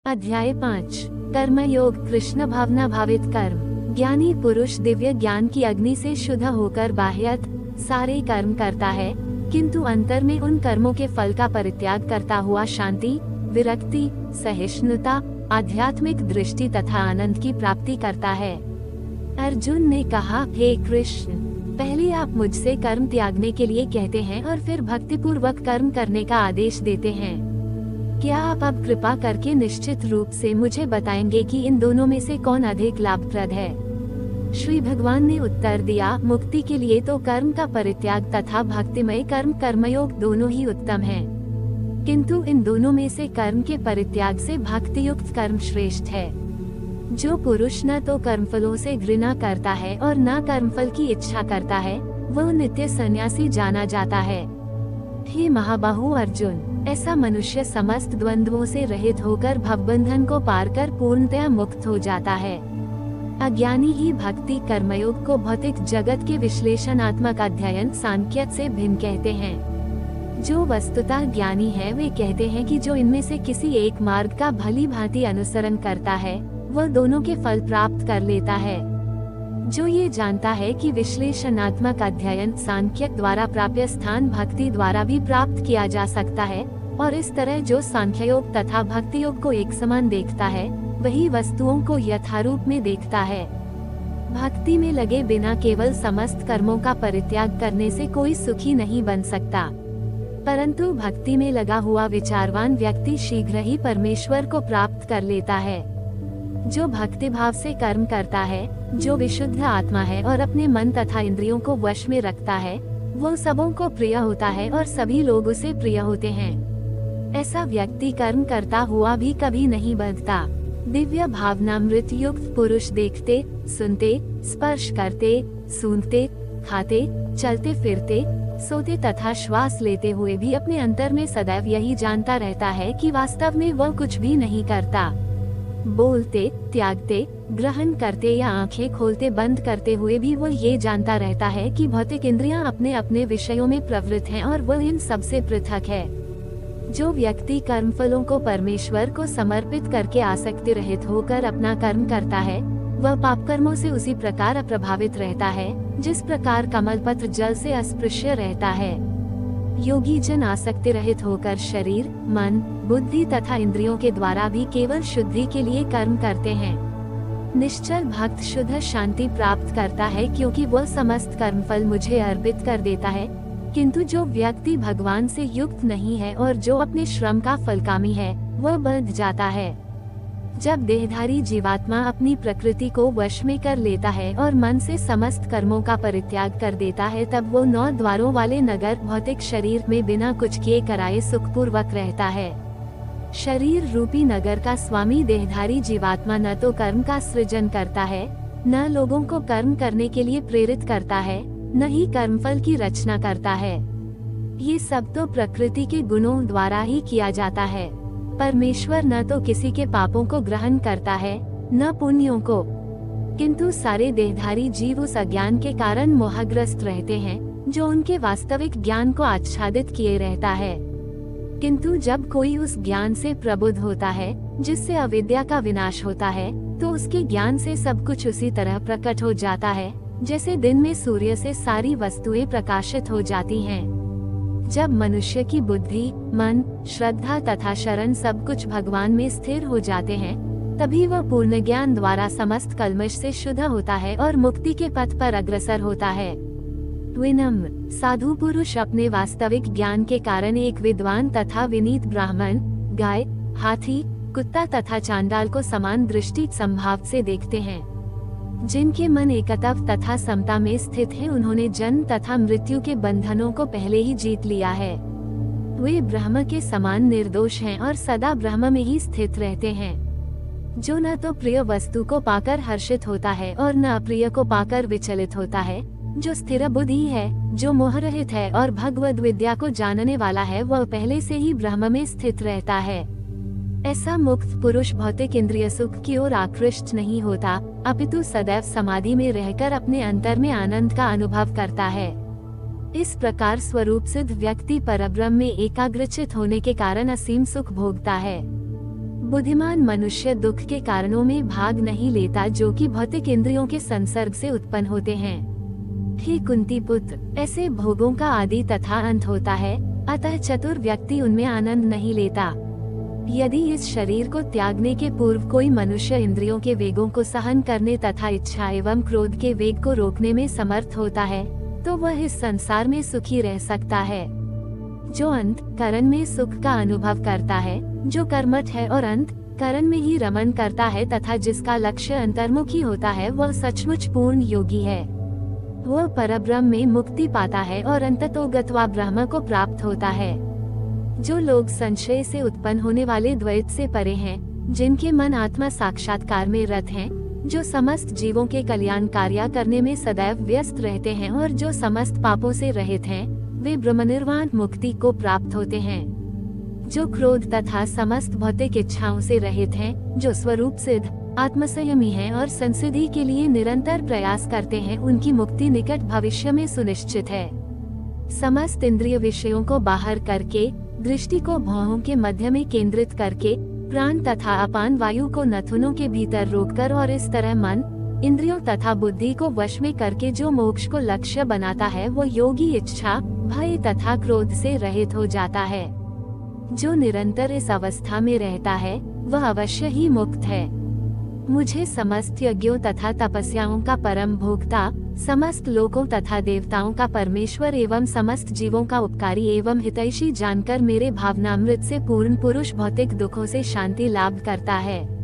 अध्याय 5 कर्मयोग कृष्ण भावना भावित कर्म। ज्ञानी पुरुष दिव्य ज्ञान की अग्नि से शुद्ध होकर बाह्यत सारे कर्म करता है, किंतु अंतर में उन कर्मों के फल का परित्याग करता हुआ शांति, विरक्ति, सहिष्णुता, आध्यात्मिक दृष्टि तथा आनंद की प्राप्ति करता है। अर्जुन ने कहा, हे कृष्ण, पहले आप मुझसे कर्म त्यागने के लिए कहते हैं और फिर भक्तिपूर्वक कर्म करने का आदेश देते हैं। क्या आप अब कृपा करके निश्चित रूप से मुझे बताएंगे कि इन दोनों में से कौन अधिक लाभप्रद है? श्री भगवान ने उत्तर दिया, मुक्ति के लिए तो कर्म का परित्याग तथा भक्तिमय कर्म कर्मयोग दोनों ही उत्तम हैं, किंतु इन दोनों में से कर्म के परित्याग से भक्तियुक्त कर्म श्रेष्ठ है। जो पुरुष न तो कर्मफलों से घृणा करता है और न कर्मफल की इच्छा करता है, वह नित्य सन्यासी जाना जाता है। हे महाबाहु अर्जुन, ऐसा मनुष्य समस्त द्वंद्वों से रहित होकर भवबंधन को पार कर पूर्णतया मुक्त हो जाता है। अज्ञानी ही भक्ति कर्मयोग को भौतिक जगत के विश्लेषणात्मक अध्ययन सांख्यत से भिन्न कहते हैं। जो वस्तुतः ज्ञानी है वे कहते हैं कि जो इनमें से किसी एक मार्ग का भली भांति अनुसरण करता है, वह दोनों के फल प्राप्त कर लेता है। जो ये जानता है कि विश्लेषणात्मक अध्ययन सांख्य द्वारा प्राप्य स्थान भक्ति द्वारा भी प्राप्त किया जा सकता है, और इस तरह जो सांख्ययोग तथा भक्ति योग को एक समान देखता है, वही वस्तुओं को यथारूप में देखता है। भक्ति में लगे बिना केवल समस्त कर्मों का परित्याग करने से कोई सुखी नहीं बन सकता, परंतु भक्ति में लगा हुआ विचारवान व्यक्ति शीघ्र ही परमेश्वर को प्राप्त कर लेता है। जो भक्ति भाव से कर्म करता है, जो विशुद्ध आत्मा है और अपने मन तथा इंद्रियों को वश में रखता है, वो सबों को प्रिय होता है और सभी लोग उसे प्रिय होते हैं। ऐसा व्यक्ति कर्म करता हुआ भी कभी नहीं बंधता। दिव्य भावनामृत युक्त पुरुष देखते, सुनते, स्पर्श करते, सूंघते, खाते, चलते फिरते, सोते तथा श्वास लेते हुए भी अपने अंतर में सदैव यही जानता रहता है कि वास्तव में वह कुछ भी नहीं करता। बोलते, त्यागते, ग्रहण करते या आंखें खोलते बंद करते हुए भी वह ये जानता रहता है कि भौतिक इंद्रियां अपने अपने विषयों में प्रवृत्त हैं और वह इन सबसे पृथक है। जो व्यक्ति कर्मफलों को परमेश्वर को समर्पित करके आसक्ति रहित होकर अपना कर्म करता है, वह पाप कर्मों से उसी प्रकार अप्रभावित रहता है जिस प्रकार कमलपत्र जल से अस्पृश्य रहता है। योगी जन आसक्ति रहित होकर शरीर, मन, बुद्धि तथा इंद्रियों के द्वारा भी केवल शुद्धि के लिए कर्म करते हैं। निश्चल भक्त शुद्ध शांति प्राप्त करता है क्योंकि वह समस्त कर्मफल मुझे अर्पित कर देता है, किंतु जो व्यक्ति भगवान से युक्त नहीं है और जो अपने श्रम का फलकामी है, वह बंध जाता है। जब देहधारी जीवात्मा अपनी प्रकृति को वश में कर लेता है और मन से समस्त कर्मों का परित्याग कर देता है, तब वो 9 द्वारों वाले नगर भौतिक शरीर में बिना कुछ किए कराए सुखपूर्वक रहता है। शरीर रूपी नगर का स्वामी देहधारी जीवात्मा न तो कर्म का सृजन करता है, न लोगों को कर्म करने के लिए प्रेरित करता है, न ही कर्मफल की रचना करता है। ये सब तो प्रकृति के गुणों द्वारा ही किया जाता है। परमेश्वर न तो किसी के पापों को ग्रहण करता है, न पुण्यों को, किंतु सारे देहधारी जीव उस अज्ञान के कारण मोहग्रस्त रहते हैं जो उनके वास्तविक ज्ञान को आच्छादित किए रहता है। किंतु जब कोई उस ज्ञान से प्रबुद्ध होता है जिससे अविद्या का विनाश होता है, तो उसके ज्ञान से सब कुछ उसी तरह प्रकट हो जाता है जैसे दिन में सूर्य से सारी वस्तुएं प्रकाशित हो जाती हैं। जब मनुष्य की बुद्धि, मन, श्रद्धा तथा शरण सब कुछ भगवान में स्थिर हो जाते हैं, तभी वह पूर्ण ज्ञान द्वारा समस्त कल्मश से शुद्ध होता है और मुक्ति के पथ पर अग्रसर होता है। विनम्र साधु पुरुष अपने वास्तविक ज्ञान के कारण एक विद्वान तथा विनीत ब्राह्मण, गाय, हाथी, कुत्ता तथा चांडाल को समान दृष्टि संभाव से देखते हैं। जिनके मन एकत्व तथा समता में स्थित है, उन्होंने जन्म तथा मृत्यु के बंधनों को पहले ही जीत लिया है। वे ब्रह्म के समान निर्दोष हैं और सदा ब्रह्म में ही स्थित रहते हैं। जो न तो प्रिय वस्तु को पाकर हर्षित होता है और न अप्रिय को पाकर विचलित होता है, जो स्थिर बुद्धि है, जो मोहरहित है और भगवद विद्या को जानने वाला है, वह पहले से ही ब्रह्म में स्थित रहता है। ऐसा मुक्त पुरुष भौतिक इंद्रिय सुख की ओर आकृष्ट नहीं होता, अपितु सदैव समाधि में रहकर अपने अंतर में आनंद का अनुभव करता है। इस प्रकार स्वरूप सिद्ध व्यक्ति परब्रह्म में एकाग्रचित होने के कारण असीम सुख भोगता है। बुद्धिमान मनुष्य दुख के कारणों में भाग नहीं लेता जो कि भौतिक इंद्रियों के संसर्ग से उत्पन्न होते हैं। हे कुंती पुत्र, ऐसे भोगों का आदि तथा अंत होता है, अतः चतुर व्यक्ति उनमें आनंद नहीं लेता। यदि इस शरीर को त्यागने के पूर्व कोई मनुष्य इंद्रियों के वेगों को सहन करने तथा इच्छा एवं क्रोध के वेग को रोकने में समर्थ होता है, तो वह इस संसार में सुखी रह सकता है। जो अंत करण में सुख का अनुभव करता है, जो कर्मठ है और अंत करण में ही रमण करता है तथा जिसका लक्ष्य अंतर्मुखी होता है, वह सचमुच पूर्ण योगी है। वह परब्रह्म में मुक्ति पाता है और अंततो गत्वा ब्रह्म को प्राप्त होता है। जो लोग संशय से उत्पन्न होने वाले द्वैत से परे हैं, जिनके मन आत्मा साक्षात्कार में रत हैं, जो समस्त जीवों के कल्याण कार्य करने में सदैव व्यस्त रहते हैं और जो समस्त पापों से रहित हैं, वे ब्रह्मनिर्वाण मुक्ति को प्राप्त होते हैं। जो क्रोध तथा समस्त भौतिक इच्छाओं से रहित हैं, जो स्वरूप सिद्ध आत्मसंयमी हैं और संसिद्धि के लिए निरंतर प्रयास करते हैं, उनकी मुक्ति निकट भविष्य में सुनिश्चित है। समस्त इंद्रिय विषयों को बाहर करके, दृष्टि को भौहों के मध्य में केंद्रित करके, प्राण तथा अपान वायु को नथुनों के भीतर रोककर और इस तरह मन, इंद्रियों तथा बुद्धि को वश में करके जो मोक्ष को लक्ष्य बनाता है, वो योगी इच्छा, भय तथा क्रोध से रहित हो जाता है। जो निरंतर इस अवस्था में रहता है, वह अवश्य ही मुक्त है। मुझे समस्त यज्ञों तथा तपस्याओं का परम भोक्ता, समस्त लोकों तथा देवताओं का परमेश्वर एवं समस्त जीवों का उपकारी एवं हितैषी जानकर मेरे भावनामृत से पूर्ण पुरुष भौतिक दुखों से शांति लाभ करता है।